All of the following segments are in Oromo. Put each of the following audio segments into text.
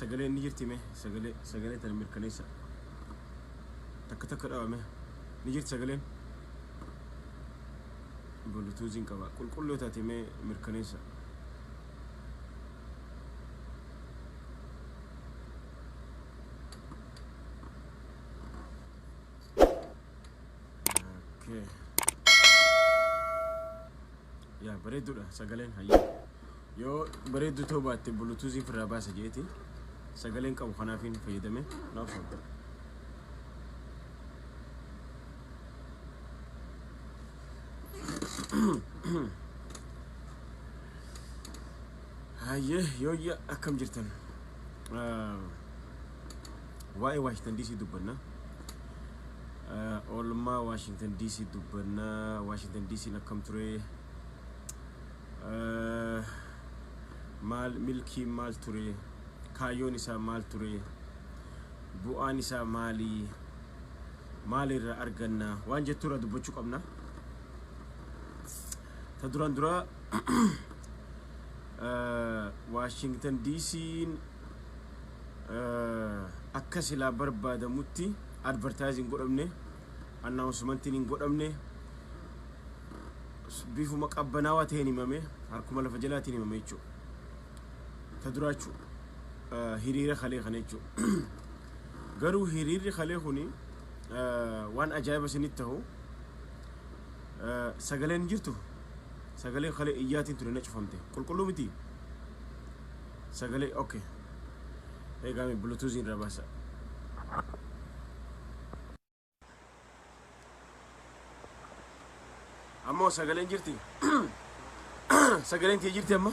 sagalee ni jirti mee sagalee tan mirkaneessa takka takka dhaabame ni jirti sagaleen bulutuuziin qaba qulqulluu taate mee mirkaneessa ya bareedduudha sagaleen hayya yoo bareeddu ta'uu baatte bulutuuziin firraa baasa jeeti sagaleen qabu kanaafiin fayyadame naaf sabda hayye yooyya akkam jirtan waa'ee Washington DC dubbanna oolmaa Washington DC dubbanna Washington DC akkam ture maal milkii maal ture kaayyoon isaa maal ture bu'aan isaa maalirra arganna waan jettuura dubbachuu qabna ta duraan dura Washington DC akka silaa barbaadamutti advertising godhamne announcement hin godhamne bifuma qabbanaa ta'een himame harkuma lafa jalaatiin himame jechuudha ta duraachu hiriira khalee kana jechuudha garuu hiriirri khalee kuni waan ajaa'iba isinitti ta'u sagaleen jirtu sagalee khalee iyyaatiin ture na cufamte qulqulluu miti sagalee okay eegaa mee bluetooth irra baasa ammoo sagaleen jirti sagaleen tii jirti amma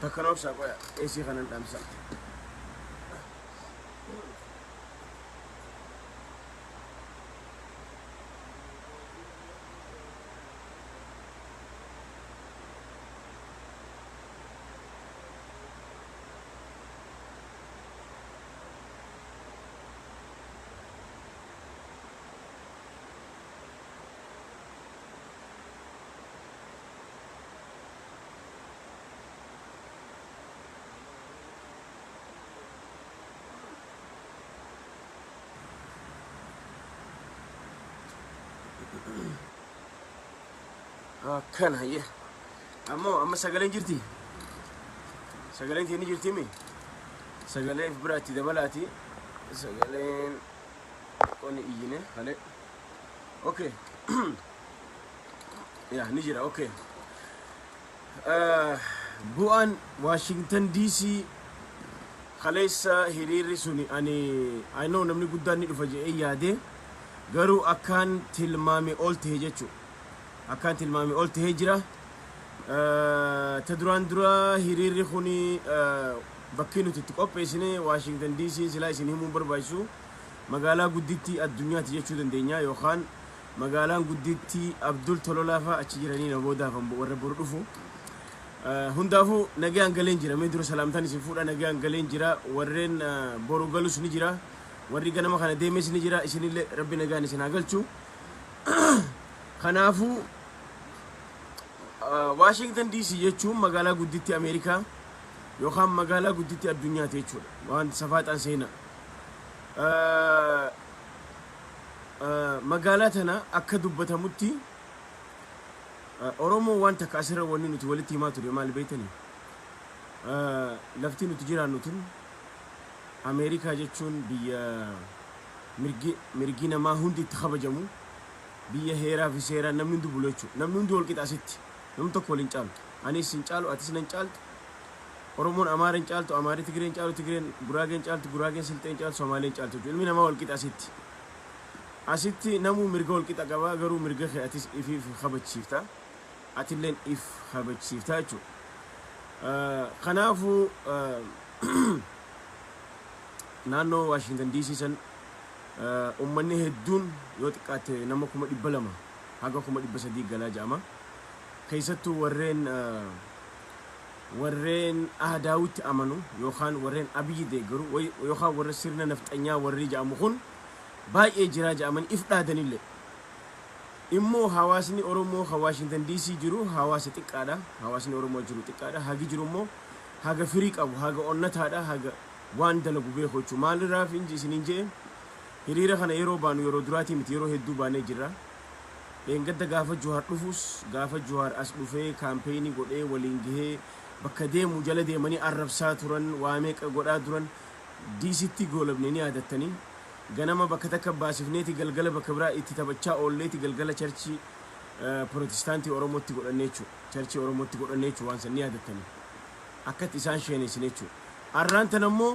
takkan obsaa qoya eesii kanan dhamsa كان هي أما سجلين جرتي سجلين تيني جرتي مي سجلين براتي دبلاتي سجلين كوني إيجينه هلا أوكي يا نجرا أوكي بوان واشنطن دي سي خلاص هيريري سوني I know نمني قدامي رفجة ياده قرو أكان تلمامي أولت هجتشو أكان تلمامي أولت هجرة تدران درا هيريري خوني بكينو تتقوب بسنة واشنطن دي سي سلاي سنهم بربايسو مقالا قدتي الدنيا تجتشو دندنيا يوخان مقالا قدتي عبدول تلولافا أتشجراني نبودا وربوردفو هندافو نجان قلين جرا ميدرو سلامتاني سفورا نجان قلين جرا ورين بوروغالوس نجرا وريقنا ما خانا ديميس نجرا إسني اللي ربي نجاني سناقلتو خنافو واشنطن دي سي يجو مقالا قدتي أمريكا يوخان مقالا قدتي الدنيا تيجو وان سفات أنسينا مقالاتنا أكدو بتموتي أورومو وان تكاسر واني نتولتي ما تري مال بيتني لفتي نتجرا نتن أمريكا جتشون بيا مرجينا ما هندي تخبجمو بيا هيرا في سيرا نمندو بلوتشو نمندو ولكت أسيت نمتو كولين شال أني سنشالو أتسنن شال أورومون أمارين شال تو أماري تجرين شال تجرين براغين شال تو براغين سلتين شال سومالين شال تو جلمي نما ولكت أسيت أسيتي نمو مرجع ولكت أجابا غرو مرجع خي أتس إفي في خبج شيفتا أتلين إف خبج شيفتا شو خنافو نانو واشنطن دي سي سن أمني هدون يوتكات نما كم دبلما هاكو كم دبسة دي غلا جاما كيستو ورين أهداوت أمانو يوخان ورين أبي دي غرو يوخان ورين سيرنا نفت أنيا ورين جامخون باي إجراء جامان إفرادني اللي إمو حواسني أورومو واشنطن دي سي جرو حواس تكادا حواسني أورومو جرو تكادا هاجي جرو مو haga firii qabu haga onnataadha haga waan dalagu beeku jechuudha maalirraaf inji isiniin jee hiriira kana yeroo baanu yeroo duraatii miti yeroo hedduu baanee jirra gadda gaafa Juwaar dhufus gaafa Juwaar as dhufee kaampeenii godhee waliin gahee bakka deemu jala deemanii arrabsaa turan waa meeqa godhaa turan diisitti goolabne ni yaadattanii ganama bakka takka baasifneeti galgala bakka biraa itti taphachaa oolleeti galgala charchii protestaantii Oromootti godhannee jechuudha charchii Oromootti godhannee jechuudha waan san ni yaadattanii akkatti isaan sheenesine jechuudha arraan tan ammoo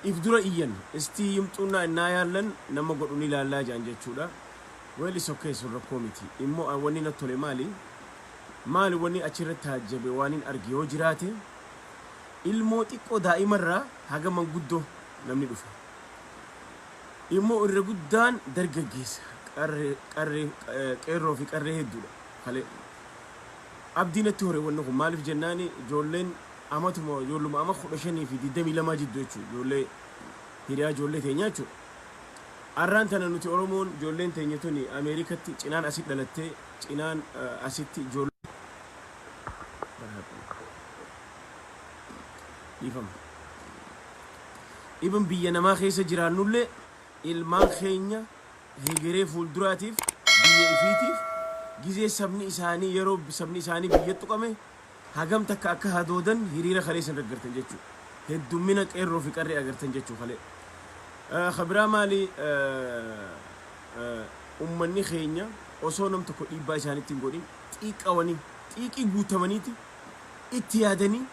if dura iyyan istii himxuunaa innaa yaallan nama godhu ni ilaallaa jaan jechuudha weeli sokkee sun rakkoo miti immoo wanni na tole maali wanni achirratti hajjabe waanin arge yoo jiraate ilmoo xiqqoo daa'imarraa haga manguddoo namni dhufa immoo irra guddaan dargaggeessa qeerroo fi qarree hedduudha kale abdiinatti hore wanni kun maaliif jennaani ijoolleen amatuma ijoolluma ama 15 fi 22 jidduu jechuudha ijoollee hiriyaa ijoollee teenyaa jechuudha arraan tana nuti Oromoon ijoolleen teenya tuni Ameerikatti cinaan asitti dhalattee cinaan asitti ijoollee ibn biyya namaa keessa jiraannullee ilmaan keenya hegeree fuulduraatiif biyya ifiitiif gizee sabni isaanii yeroo sabni isaanii biyyattu qame hagam takka akka hadoodan hiriira kaleessan agartan jechuudha heddummina qeerroo fi qarree agartan jechuudha kale khabira maali ummanni keenya osoo nam tokko dhiibbaa isaaniitti hin godhin xiiqawanii xiiqii guutamaniiti itti yaadanii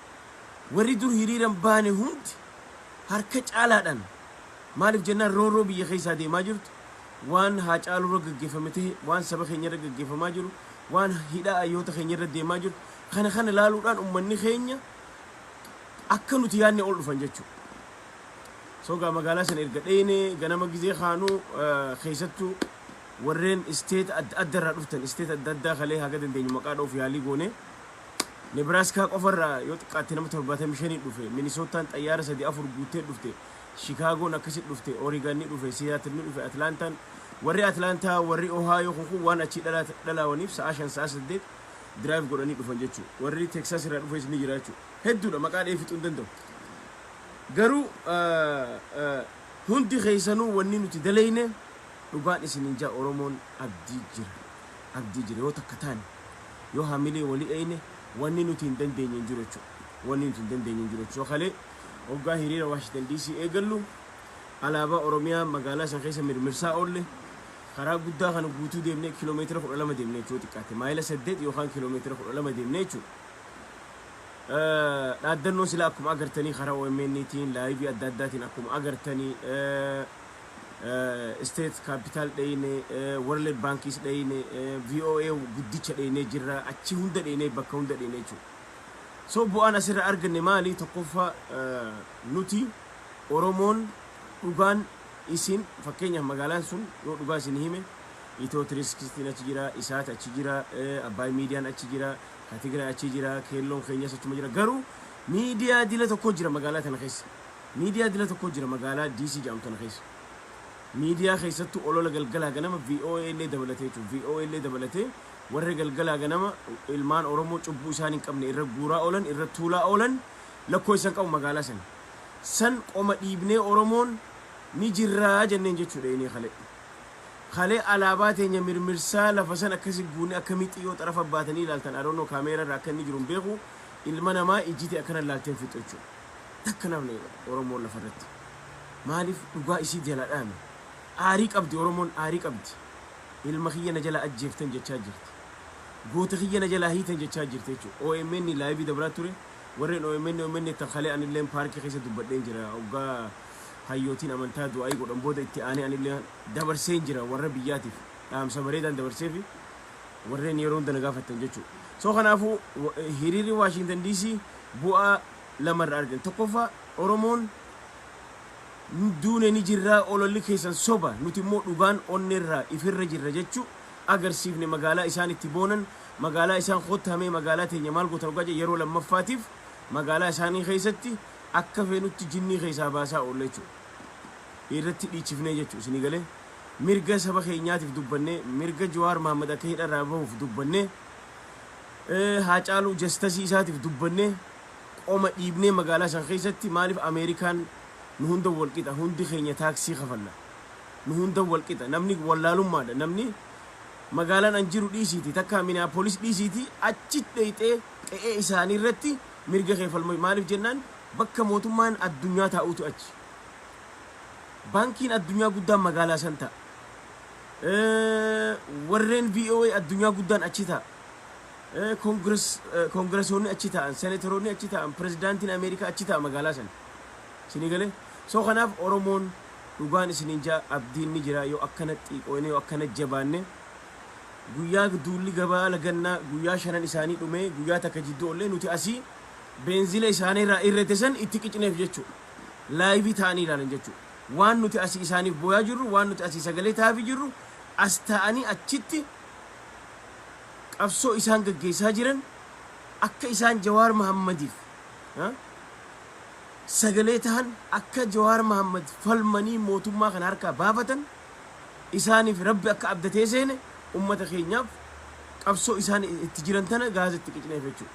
warri dur hiriiran baane hundi harka caalaadhaan maaliif jennaan rooroo biyya keessaa deemaa jirtu waan haacaalurra gaggeeffame ta'e waan saba keenyarra gaggeeffamaa jiru waan hidhaa ayyoota keenyarra deemaa jiru kana laaluudhaan ummanni keenya akka nuti yaadne ol dhufan jechuudha sogaa magaalaa sana erga dheene ganama gizee kaanuu keessattuu warreen isteet adda irraa dhuftan isteet adda kalee haga dandeenyu maqaa dhoof yaalii goone Nebraska qofarraa yoo xiqqaatti nama 75 dhufe Minnesootaan xayyaara 3-4 guutee dhufte Chicagoon akkasitti dhufte Oregon ni dhufe Seattle ni dhufe Atlantaan warri Atlantaa warri Ohio kun waan achi dhalaawaniif sa'a 5 sa'a 8 drive godhanii dhufan jechuudha warri Texas irraa dhufes ni jira jechuudha hedduudha maqaa dheefixuu hin danda'u garuu hundi keessanuu wanni nuti dalayne dhugaan isinin jaa Oromoon abdii jira yoo takka taane yoo hamilee walii dhayne wanni nuti hin dandeenye hin jiru jechuudha wanni nuti hin dandeenye hin jiru jechuudha kalee hoggaa hiriira Washington DC eegallu alaabaa Oromiyaa magaalaa san keessa mirmirsaa oolle karaa guddaa kana guutuu deemnee kiiloomeetira 12 deemnee jechuudha xiqqaate maayila 8 yookaan kiiloomeetira 12 deemnee jechuudha dhaaddannoo sila akkuma agartanii karaa OMN'tiin laayivii adda addaatiin akkuma agartanii state capital dhayne World Bankis dhayne VOA guddicha dhayne jirra achi hunda dhayne bakka hunda dhayne jechuudha so bu'aan asirra arganne maali tokkoffaa nuti Oromoon dhugaan isin fakkeenyaaf magaalaan sun yoo dhugaa isin hime Itoo Tiriskistiin achi jira Isaat achi jira Abbaay miidiyaan achi jira Katigra achi jira Keelloon keenyas achuma jira garuu miidiyaa dila tokko jira magaalaa tana keessa miidiyaa dila tokko jira magaalaa DC jedhamtu tana keessa miidiyaa keessattuu olola galgalaa ganama VOA illee dabalatee jechuudha VOA illee dabalatee warri galgalaa ganama ilmaan Oromoo cubbuu isaan hin qabne irra guuraa oolan irra tuulaa oolan lakkoo isan qabu magaalaa sana san qoma dhiibnee Oromoon ni jirraa jenneen jechuudha inni kalee alaabaa teenya mirmirsaa lafa san akkasi guune akkamii xiyyoo xarafa baatanii ilaaltan adoonoo kaameera irraa akka inni jiru beeku ilma namaa ijjite akkana ilaalteen fixu jechuudha takka namni Oromoon lafa irratti maaliif dhugaa isii jala dhaame aarii qabdi Oromoon aarii qabdi ilma kiyya na jala ajjeeftan jechaa jirti goota kiyya na jala hiitan jechaa jirti jechuudha OMN laayivii dabraa ture warreen OMN tan kalee anilleen paarkii keessa dubbadheen jira hoggaa hayyootiin amantaa du'aayii godhan booda itti aanee anillee dabarseen jira warra biyyaatiif dhaamsa bareedaan dabarseefi warreen yeroo hunda na gaafatan jechuudha so kanaafuu hiriirri Washington DC bu'aa lamarra argan tokkoffaa Oromoon duune ni jirraa ololli keessan soba nuti immoo dhugaan onneerraa ifirra jirra jechuu agarsiifne magaalaa isaan itti boonan magaalaa isaan qottamee magaalaa teenya maal gootan ogaa yeroo lammaffaatiif magaalaa isaanii keessatti akka feenutti jinnii keessaa baasaa oolle jechuudha irratti dhiichifnee jechuudha isinii galee mirga saba keenyaatiif dubbannee mirga Jawaar Mohammad akka hidharraa bahuuf dubbannee Haacaaluu jastasii isaatiif dubbannee qoma dhiibnee magaalaa san keessatti maaliif Ameerikaan nu hunda walqixa hundi keenya taaksii kafalla nu hunda walqixa namni wallaalummaadha namni magaalaan an jiru dhiisiiti takka Minneapolis dhiisiiti achi dheeyxee qe'ee isaanii irratti mirga kee falma maaliif jennaan bakka mootummaan addunyaa taa'utu achi bankiin addunyaa guddaan magaalaa san ta'a warreen VOA addunyaa guddaan achi ta'a koongresoonni achi ta'an senatoroonni achi ta'an pirezidaantiin Ameerikaa achi ta'a magaalaa san isinii galee soo kanaaf Oromoon dhugaan isiniin jaa abdiin ni jira yoo akkana xiqqoone yoo akkana jabaanne guyyaa duulli gabaa lagannaa guyyaa shanan isaanii dhume guyyaa takka jidduu ollee nuti asii beenzila isaanii irraa irrate san itti qicineef jechuudha laayivii ta'anii ilaalan jechuudha waan nuti asii isaaniif booyaa jirru waan nuti asii sagalee taafii jirru as ta'anii achitti qabsoo isaan gaggeessaa jiran akka isaan Jawaar Mahammadiif sagalee tahan akka Jawaar Mahammad falmanii mootummaa kana harkaa baafatan isaaniif rabbi akka abdatee seene ummata keenyaaf qabsoo isaan itti jiran tana gaazatti qicineef jechuudha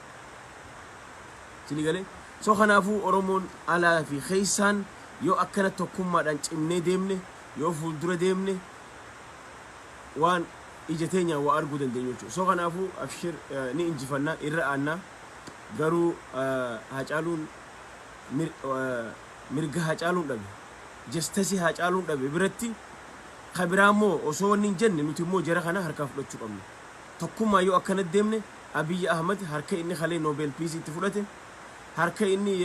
isinii galee soo kanaafuu Oromoon alaa fi keessaan yoo akkana tokkummaadhaan cimnee deemne yoo fuuldura deemne waan ija teenya waa arguu dandeenyu jechuudha soo kanaafuu abshir ni injifannaa irra aannaa garuu Haacaaluun mirga Haacaaluun dhabe jestasii Haacaaluun dhabe biratti kabiraammoo osoo wanni hin jenne nuti immoo jara kana harkaa fudhachuu qabna tokkummaa yoo akkana deemne Abiy Ahmed harka inni khalee Nobel Peace itti fudhate harka inni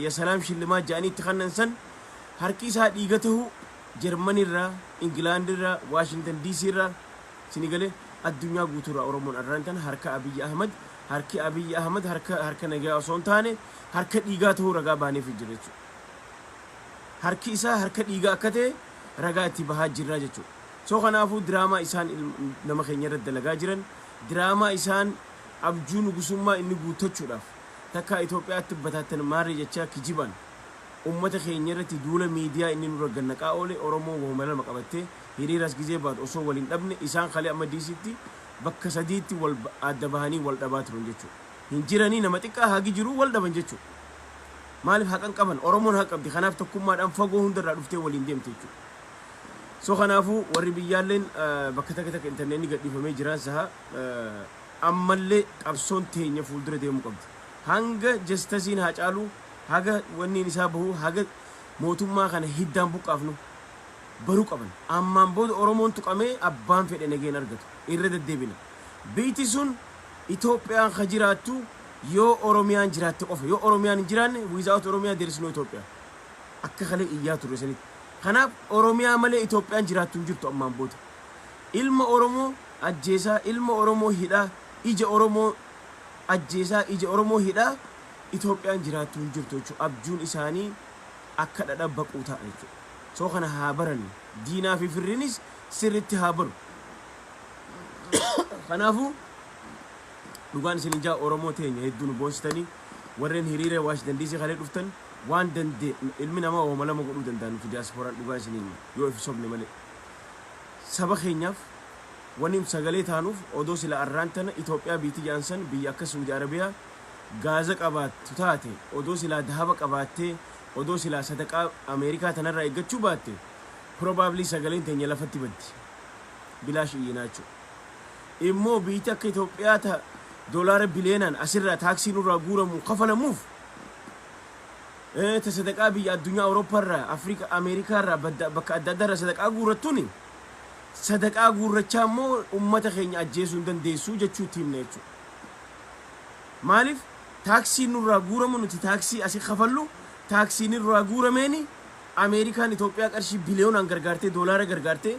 ya salaam shillimaa jaanii itti kannan san harki isaa dhiiga ta'uu Jarmanii irraa Ingilaand irraa Washington DC irraa isinii galee addunyaa guutuurraa Oromoon arrantan harka Abiy Ahmed harki Abiy Ahmed harka nagaa osoo hin taane harka dhiigaa ta'uu ragaa baaneef jira jechuudha harki isaa harka dhiigaa akka ta'e ragaa itti bahaa jirra jechuudha soo kanaafuu diraamaa isaan nama keenya irratti dalagaa jiran diraamaa isaan abjuu nugusummaa inni guutachuudhaaf takka Itoophiyaatti bataatan maarree jechaa kijiban ummata keenya irratti duula miidiyaa inni nurra gannaqaa oole Oromoo wahuma lama qabattee hiriiras gizee baatu osoo waliin dhabne isaan kalee amma diisitti bakka sadiitti wal adda bahanii wal dhabaa turan jechuudha hin jiranii nama xiqqaa hagi jiru wal dhaban jechuudha maaliif haqan qaban Oromoon haq qabdi kanaaf tokkummaadhaan fagoo hundarraa dhuftee waliin deemte jechuudha soo kanaafuu warri biyyaalleen bakka takka internetni gadhiifamee jiraan saha ammallee qabsoon teenya fuuldura deemuu qabdi hanga jestasiin Haacaaluu haga wanniin isaa bahu haga mootummaa kana hiddaan buqqaafnu baruu qaban ammaan booda Oromoon tuqamee abbaan fedhe nageen argatu irra deddeebina biiti sun Itoophiyaan ka jiraattu yoo Oromiyaan jiraatte qofa yoo Oromiyaan hin jiraanne without Oromiyaa there is no Ethiopia akka kalee iyyaa turre sanitti kanaaf Oromiyaa malee Itoophiyaan jiraattu hin jirtu ammaan booda ilma Oromoo ajjeesaa ilma Oromoo hidhaa ija Oromoo ajjeesaa ija Oromoo hidhaa Itoophiyaan jiraattu hin jirtu jechuudha abjuun isaanii akka dhadhaa baquu ta'a jechuudha soo kana haa baran diinaa fi firrinis sirritti haa baru kanaafuu dhugaan isin jaa Oromoo teenya hedduun boonsitanii warreen hiriira Washington DC kalee dhuftan waan dandee ilmi namaa wama lama godhuu danda'an fi diasporaan dhugaa isiniin yoo if sobne malee saba keenyaaf waniin sagalee taanuuf odoo sila arraan tana Itoophiyaa biitii jaansan biyya akka Saudi Arabiyaa gaaza qabaattu taate odoo sila dahaba qabaattee odoo sila sadaqaa Ameerikaa tanarraa eeggachuu baatte probably sagaleen teenya lafatti baddi bilaash iyyinaachuu immoo biitii akka Itoophiyaa ta doolaara bileenaan asirraa taaksii nurraa guuramu kafalamuuf ta sadaqaa biyya addunyaa Awurooppaarraa Afrika Ameerikaarraa bakka adda addaarraa sadaqaa guurrattuuni sadaqaa guurrachaa immoo ummata keenya ajjeesuu hin dandeessuu jechuutti himna jechuudha maaliif taaksii nurraa guuramu nuti taaksii asii kafallu taaksii nurraa guurameeni Ameerikaan Itoophiyaa qarshii biliyoonaan gargaartee doolaara gargaartee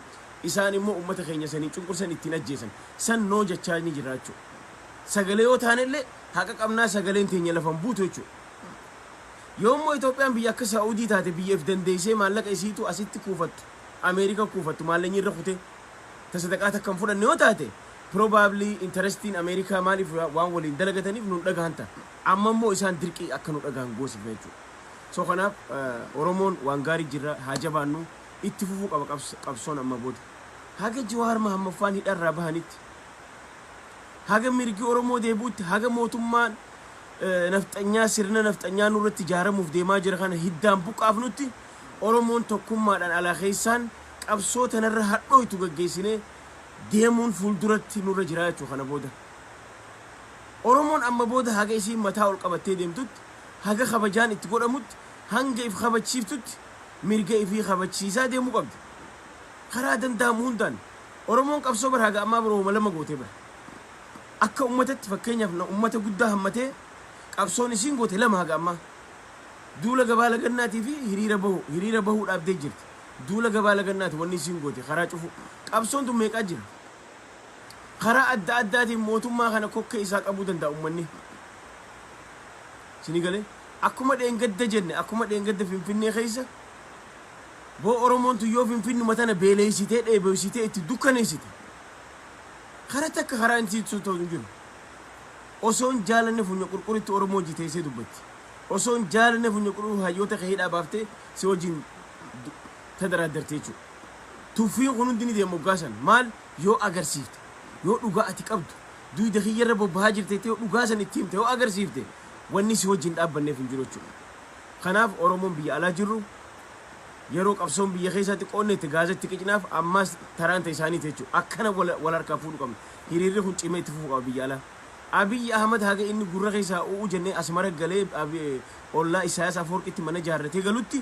isaan immoo ummata keenya sanii cunqursan ittiin ajjeesan san noo jechaa ni jira jechuudha sagalee yoo taanellee haqa qabnaa sagaleen teenya lafan buutu jechuudha yoommoo Itoophiyaan biyya akka Saa'udii taate biyyeef dandeessee maallaqa isiitu asitti kuufattu Ameerika kuufattu maallaqni irra kute ta sadaqaa takka hin fudhanne yoo taate probably interestiin Ameerikaa maaliif waan waliin dalagataniif nun dhagahan ta'a amma immoo isaan dirqii akka nu dhagahan goosifne jechuudha soo kanaaf Oromoon waan gaarii jirra haa jabaannu itti fufuu qaba qabsoon amma booda haga Jawaar Mahammaffaan hidharraa bahanitti haga mirgi Oromoo deebuutti haga mootummaan nafxanyaa sirna nafxanyaa nurratti ijaaramuuf deemaa jira kana hiddaan buqqaafnutti Oromoon tokkummaadhaan alaa keessaan qabsoo tanarra hadhooytu gaggeessinee deemuun fuulduratti nurra jira jechuu kana booda. Oromoon amma booda haga isiin mataa ol qabattee deemtutti haga kabajaan itti godhamutti hanga if kabachiiftutti mirga ifii kabachiisaa deemuu qabdi. Karaa danda'amu hundaan Oromoon qabsoo bara haga ammaa biroo lama gootee bara. Akka ummatatti fakkeenyaaf ummata guddaa hammatee qabsoon isiin goote lama haga ammaa. Duula gabaa lagannaatii fi hiriira bahuu dhaabdee jirti. Duula gabaa lagannaati wanni isiin goote karaa cufu. Qabsoon tun meeqaa jira? Karaa adda addaatiin mootummaa kana kokkee isaa qabuu danda'a ummanni. Sini galee akkuma dheengadda jenne akkuma dheengadda Finfinnee keessa boo Oromoon tun yoo Finfinnuma tana beeleessitee dheebeessitee itti dukkaneessite. Karaa takka karaa inti ta'u hin jiru. Osoon jaalanne funya qurquritti Oromoo jiteessee dubbatti. Osoon jaalanne funya qurquru hayyoota keedhaa baaftee si wajjin tadaraaddartee jechuudha. Tuffiin kun hundi ni deemu gaasan maal yoo agarsiifte yoo dhugaa ati qabdu duyda kiyyarra bobbahaa jirte yoo dhugaa san itti himte yoo agarsiifte wanni si wajjin dhaabbanneef hin jiru jechuudha. Kanaaf Oromoon biyya alaa jirru yeroo qabsoon biyya keessatti qoonnetti gaazatti qicinaaf ammas taraanta isaanii jechuudha. Akkana wal harkaa fuudhu qabna. Hiriirri kun cimee itti fufuu qaba biyya alaa. Abiy Ahmad haga inni gurra keessaa u'uu jennee asmara galee ollaa Isaayyaas Afwerqiitti mana jaarratee galutti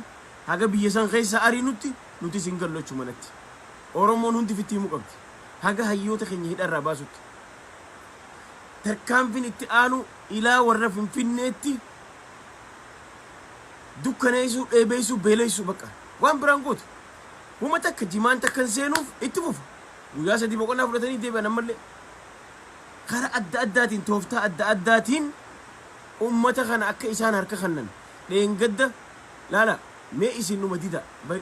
haga biyya san keessaa ariinutti nuti sin gallochu manatti. Oromoon hundi fitti himuu qabdi. Haga hayyoota keenya hidharraa baasutti. Tarkaanfiin itti aanu ilaa warra Finfinneetti dukkaneessuu, dheebeessuu, beeleessuu bakka. Waan biraan gootu. Huma takka jimaan takkan seenuuf itti fufu. Guyyaa sadii boqonnaa fudhatanii deebi'an ammallee. Karaa adda addaatiin tooftaa adda addaatiin ummata kana akka isaan harka kannan dheengadda laala mee isin numa dida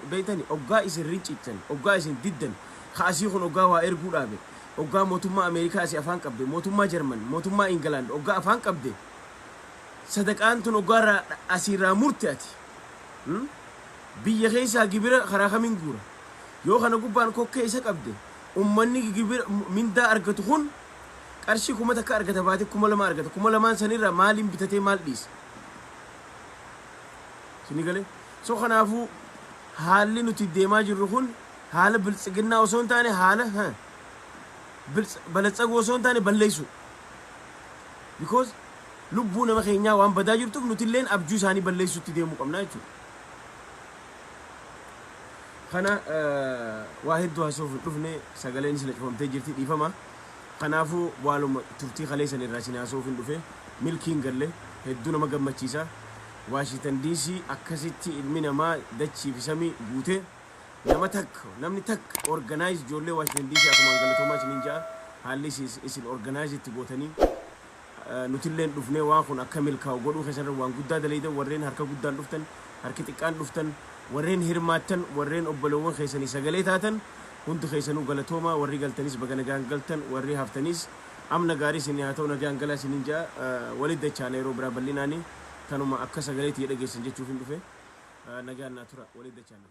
beeytani oggaa isin rincichan oggaa isin diddan kaasii kun oggaa waa erguu dhaabe oggaa mootummaa Ameerikaa asii afaan qabde mootummaa Jarman mootummaa Ingilaand oggaa afaan qabde sadaqaan tun oggaa asiirraa murte ati biyya keessaa gibira karaa kamiin guura yoo kana gubbaan kokkee isa qabde ummanni gibira mindaa argatu kun qarshii kuma takka argata baate kuma lama argata kuma lamaan sanirraa maaliin bitatee maal dhiisa sini galee so kanaafu haalli nuti deemaa jirru kun haala biltsiginnaa osoo hin taane haala balatsaguu osoo hin taane balleessu because lubbuu nama keenyaa waan badaa jirtuuf nuti illeen abjuu isaanii balleessutti deemuu qabna jechuudha. Kana waa hedduu haasoof hin dhufne sagaleen isin cufamtee jirti dhiifama. Kanaafu waaluma turtii kaleessan irraa isin haasoof hin dhufe milkiin galle hedduu nama gammachiisa. Washington DC akkasitti ilmi namaa dachii fi samii guute namni takka organize ijoollee Washington DC akkuma galatoomaa isiniin ja'a haalli isin organize itti gootanii nutilleen dhufnee waan kun akka milkaa'u godhuu keessarra waan guddaa daleeydan warreen harka guddaan dhuftan harki xiqqaan dhuftan warreen hirmaattan warreen obbolowwan keessanii sagalee taatan hundi keessanuu galatoomaa warri galtanis baga nagaan galtan warri haftanis amna gaarii isin haa ta'u nagaan galaa isiniin ja'a walitti dachaana yeroo biraa bal'inaanii kanuma akka sagaleetti dhageessan jechuuf hin dhufe nagaan naa tura walitti dachaana.